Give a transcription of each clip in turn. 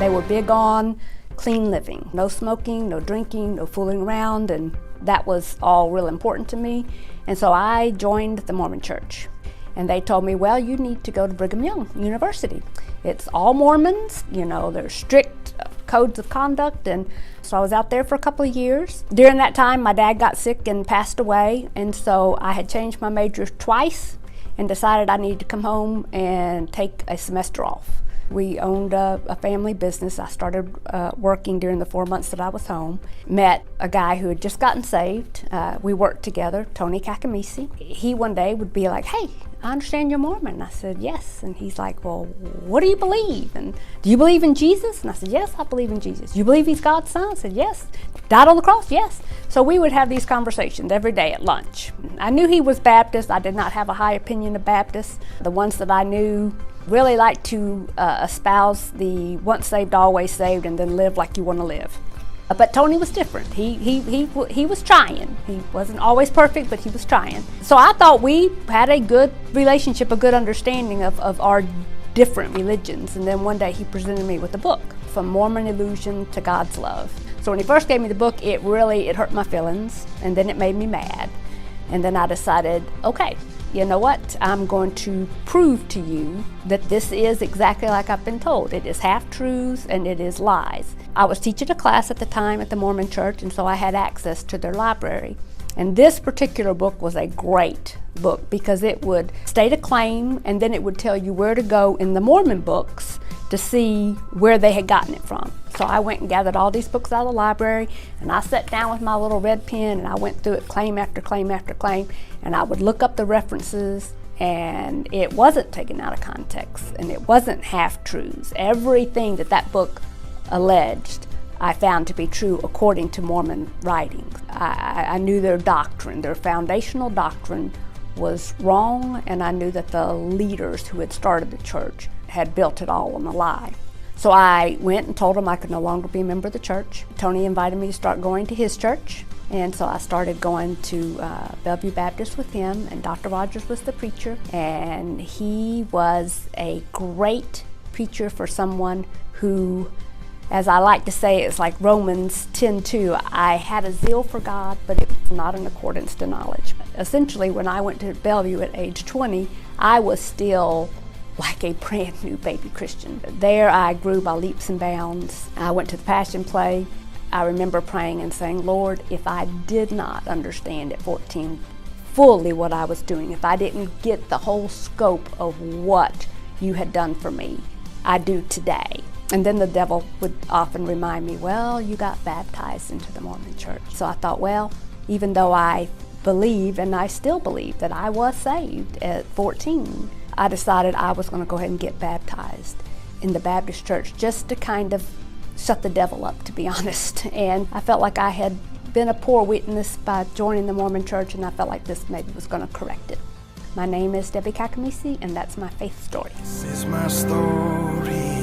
They were big on clean living, no smoking, no drinking, no fooling around, and that was all real important to me. And so I joined the Mormon Church. And they told me, well, you need to go to Brigham Young University. It's all Mormons, there's strict codes of conduct. And so I was out there for a couple of years. During that time, my dad got sick and passed away. And so I had changed my major twice and decided I needed to come home and take a semester off. We owned a family business. I started working during the 4 months that I was home. Met a guy who had just gotten saved. We worked together, Debbye Caccamisi. He one day would be like, hey, I understand you're Mormon. I said, yes. And he's like, well, what do you believe? And do you believe in Jesus? And I said, yes, I believe in Jesus. You believe he's God's son? I said, yes. Died on the cross? Yes. So we would have these conversations every day at lunch. I knew he was Baptist. I did not have a high opinion of Baptists. The ones that I knew really liked to espouse the once saved, always saved, and then live like you want to live. But Tony was different. He was trying. He wasn't always perfect, but he was trying. So I thought we had a good relationship, a good understanding of our different religions. And then one day he presented me with a book, From Mormon Illusion to God's Love. So when he first gave me the book, it hurt my feelings, and then it made me mad. And then I decided, okay, you know what? I'm going to prove to you that this is exactly like I've been told. It is half-truths and it is lies. I was teaching a class at the time at the Mormon Church, and so I had access to their library. And this particular book was a great book because it would state a claim and then it would tell you where to go in the Mormon books to see where they had gotten it from. So I went and gathered all these books out of the library, and I sat down with my little red pen and I went through it claim after claim after claim, and I would look up the references, and it wasn't taken out of context and it wasn't half-truths. Everything that book alleged I found to be true according to Mormon writings. I knew their doctrine, their foundational doctrine was wrong, and I knew that the leaders who had started the church had built it all on a lie. So I went and told him I could no longer be a member of the church. Tony invited me to start going to his church, and so I started going to Bellevue Baptist with him, and Dr. Rogers was the preacher, and he was a great preacher for someone who, as I like to say, it's like Romans 10:2. I had a zeal for God, but it was not in accordance to knowledge. Essentially, when I went to Bellevue at age 20, I was still like a brand new baby Christian. There I grew by leaps and bounds. I went to the Passion Play. I remember praying and saying, Lord, if I did not understand at 14 fully what I was doing, if I didn't get the whole scope of what you had done for me, I do today. And then the devil would often remind me, well, you got baptized into the Mormon Church. So I thought, well, even though I believe, and I still believe, that I was saved at 14, I decided I was going to go ahead and get baptized in the Baptist church just to kind of shut the devil up, to be honest. And I felt like I had been a poor witness by joining the Mormon Church, and I felt like this maybe was going to correct it. My name is Debbye Caccamisi, and that's my faith story. This is my story.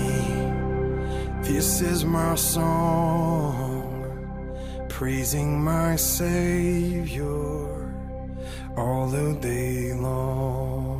This is my song, praising my Savior all the day long.